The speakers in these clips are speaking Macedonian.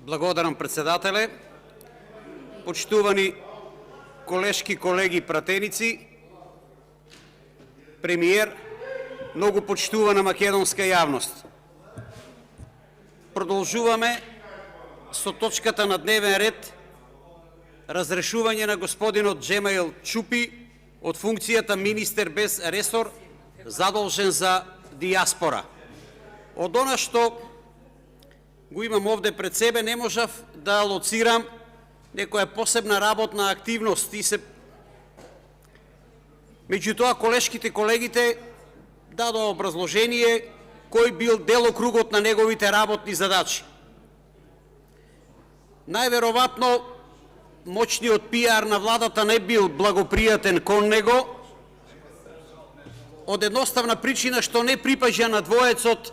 Благодарам, председателе. Почитувани колешки, колеги, пратеници, премиер, многу почитувана македонска јавност. Продолжуваме со точката на дневен ред разрешување на господинот Джемаил Чупи од функцијата министер без ресор задолжен за дијаспора. Од она што го имам овде пред себе, не можав да лоцирам некоја посебна работна активност и се... Меѓутоа, колешките колегите дадоа образложение кој бил делокругот на неговите работни задачи. Најверојатно, моćниот пиар на владата не бил благопријатен кон него, од едноставна причина што не припаѓа на двоецот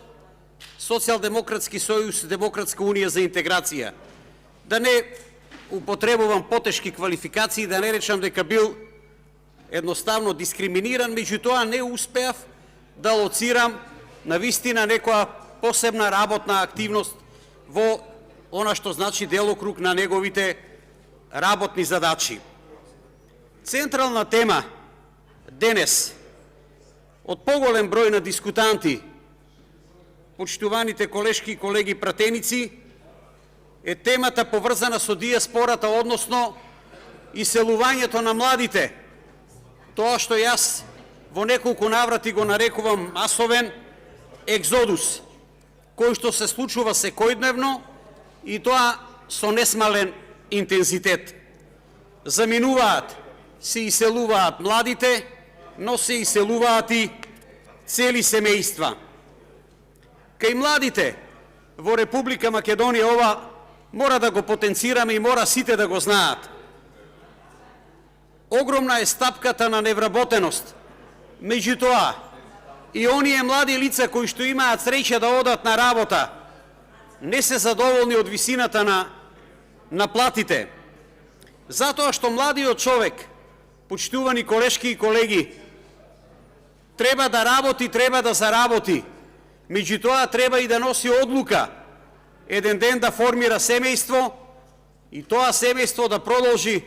Социјалдемократски сојуз, Демократска унија за интеграција. Да не употребувам потешки квалификации, да не речам дека бил едноставно дискриминиран, меѓутоа не успеав да лоцирам навистина некоја посебна работна активност во она што значи делокруг на неговите работни задачи. Централна тема денес од поголем број на дискутанти, почитуваните колешки и колеги пратеници, е темата поврзана со дијаспората, односно иселувањето на младите. Тоа што јас во неколку наврати го нарекувам масовен екзодус, кој што се случува секојдневно и тоа со несмален интензитет. Заминуваат, се иселуваат младите, но се иселуваат и цели семејства. Кај младите во Република Македонија ова мора да го потенцираме и мора сите да го знаат. Огромна е стапката на невработеност. Меѓутоа, и оние млади лица кои што имаат среќа да одат на работа, не се задоволни од висината на платите. Затоа што младиот човек, почитувани колешки и колеги, треба да работи, треба да заработи. Меѓутоа, треба и да носи одлука еден ден да формира семејство и тоа семејство да продолжи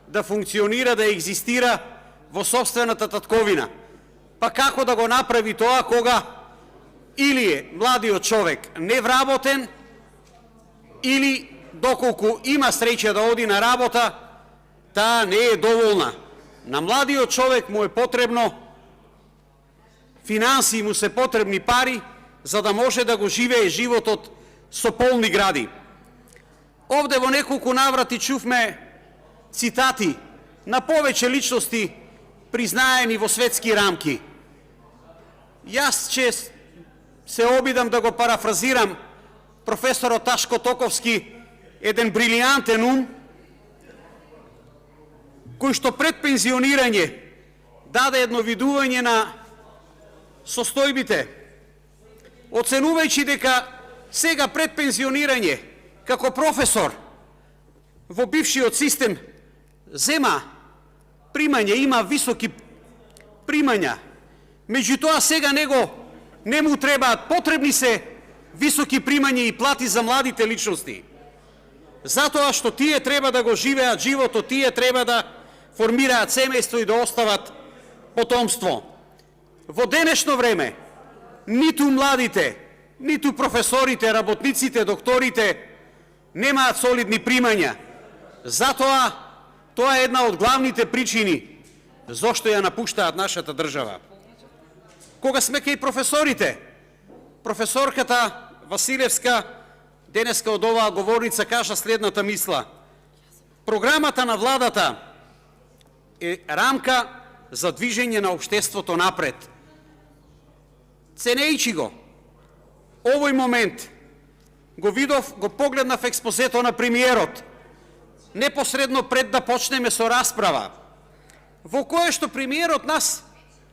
да функционира, да екзистира во сопствената татковина. Па како да го направи тоа кога или е младиот човек невработен, или доколку има среќа да оди на работа, таа не е доволна. На младиот човек му е потребно финансии, му се потребни пари, за да може да го живее животот со полни гради. Овде во неколку наврати чувме цитати на повеќе личности признаени во светски рамки. Јас ќе се обидам да го парафразирам професорот Ташко Токовски, еден брилијантен ум, кој што пред пензионирање даде едно видување на состојбите, оценувајќи дека сега пред пензионирање, како професор во бившиот систем, зема примање, има високи примања, меѓутоа сега него не му требаат, потребни се високи примања и плати за младите личности. Затоа што тие треба да го живеат животот, тие треба да формираат семејство и да остават потомство. Во денешно време, ниту младите, ниту професорите, работниците, докторите немаат солидни примања. Затоа, тоа е една од главните причини зошто ја напуштаат нашата држава. Кога сме кај професорите, професорката Василевска денеска од оваа говорница кажа следната мисла. Програмата на владата е рамка за движење на општеството напред. Ценејќи го, овој момент го видов, го погледнав експозето на премиерот, непосредно пред да почнеме со расправа, во кое што премиерот нас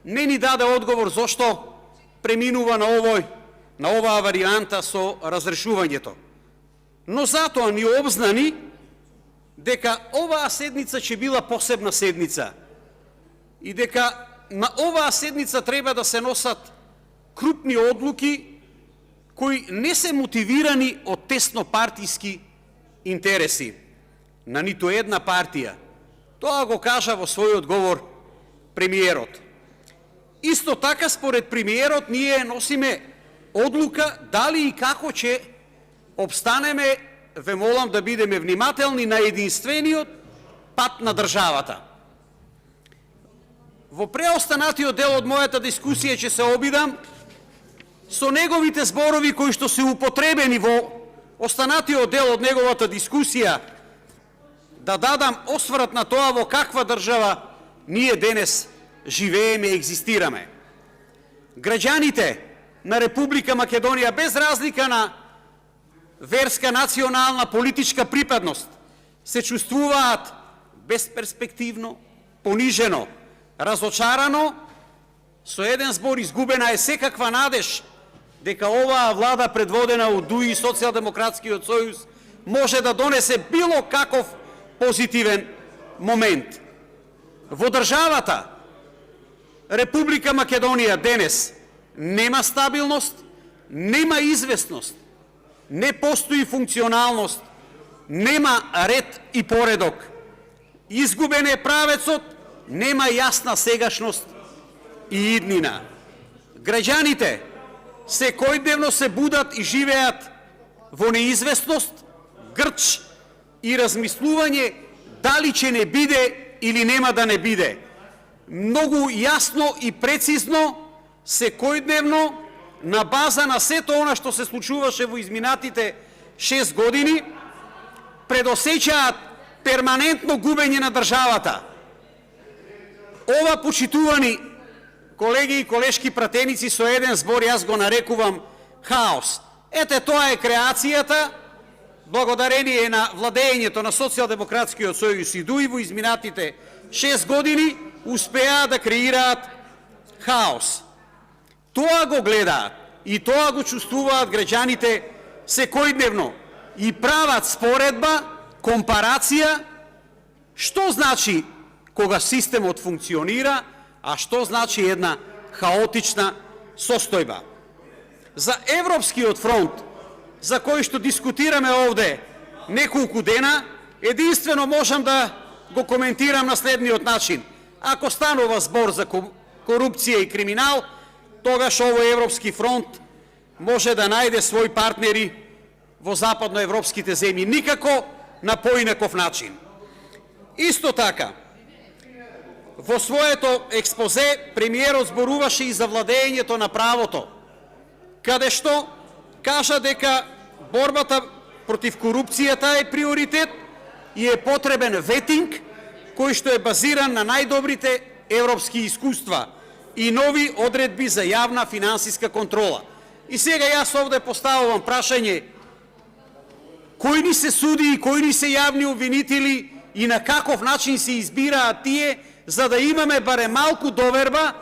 не ни даде одговор зошто преминува на оваа варијанта со разрешувањето. Но затоа ни обзнани дека оваа седница ќе била посебна седница и дека на оваа седница треба да се носат крупни одлуки кои не се мотивирани од тесно партиски интереси на ниту една партија. Тоа го кажа во својот говор премиерот. Исто така, според премиерот, ние носиме одлука дали и како ќе обстанеме, ве молам да бидеме внимателни, на единствениот пат на државата. Во преостанатиот дел од мојата дискусија ќе се обидам со неговите зборови кои што се употребени во останатиот дел од неговата дискусија да дадам осврат на тоа во каква држава ние денес живееме и екзистираме. Граѓаните на Република Македонија, без разлика на верска, национална, политичка припадност, се чувствуваат безперспективно, понижено, разочарано, со еден збор изгубена е секаква надеж дека оваа влада, предводена од ДУИ и Социјалдемократскиот сојуз, може да донесе било каков позитивен момент. Во државата Република Македонија денес нема стабилност, нема известност, не постои функционалност, нема ред и поредок. Изгубен е правецот, нема јасна сегашност и иднина. Граѓаните секојдневно се будат и живеат во неизвестност, грч и размислување дали ќе не биде или нема да не биде. Многу јасно и прецизно, секојдневно, на база на сето она што се случуваше во изминатите 6 години, предосеќаат перманентно губење на државата. Ова, почитувани колеги и колешки пратеници, со еден збор јас го нарекувам хаос. Ете, тоа е креацијата, благодарение на владењето на Социјалдемократскиот сојуз и ДУИ во изминатите 6 години, успеа да креираат хаос. Тоа го гледаат и тоа го чувствуваат граѓаните секојдневно и прават споредба, компарација, што значи кога системот функционира, а што значи една хаотична состојба. За Европскиот фронт, за кој што дискутираме овде неколку дена, единствено можам да го коментирам на следниот начин. Ако станува збор за корупција и криминал, тогаш овој Европски фронт може да најде своји партнери во западноевропските земји, никако на поинаков начин. Исто така, во своето експозе премиерот зборуваше и за владењето на правото, каде што кажа дека борбата против корупцијата е приоритет и е потребен ветинг кој што е базиран на најдобрите европски искуства и нови одредби за јавна финансиска контрола. И сега јас овде поставувам прашање: кои ни се суди и кои ни се јавни обвинители и на каков начин се избираат тие, за да имаме барем малку доверба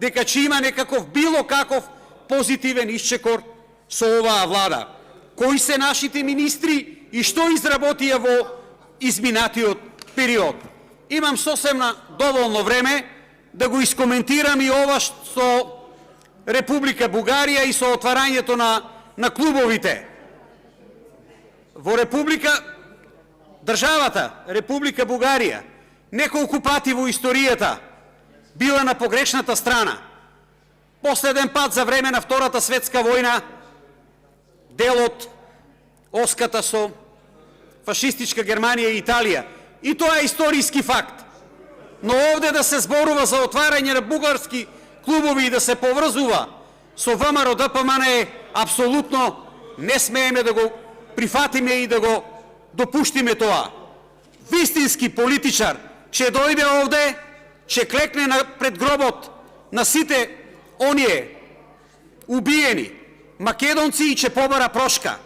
дека ќе има некаков било каков позитивен исчекор со оваа влада? Кои се нашите министри и што изработија во изминатиот период? Имам сосем доволно време да го искоментирам и ова со Република Бугарија и со отварањето на клубовите. Во државата Република Бугарија неколку пати во историјата била на погрешната страна. Последен пат за време на Втората светска војна, дел од оската со фашистичка Германија и Италија. И тоа е историски факт. Но овде да се зборува за отварање на бугарски клубови и да се поврзува со ВМРО ДПМН е апсолутно не смееме да го прифатиме и да го допуштиме тоа. Вистински политичар ќе дојде овде, ќе клекне пред гробот на сите оние убиени македонци и ќе побара прошка.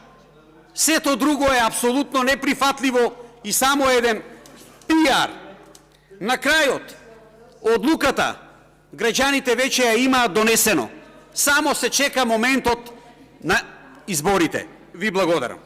Сето друго е апсолутно неприфатливо и само еден пиар. На крајот, одлуката граѓаните веќе ја имаат донесено. Само се чека моментот на изборите. Ви благодарам.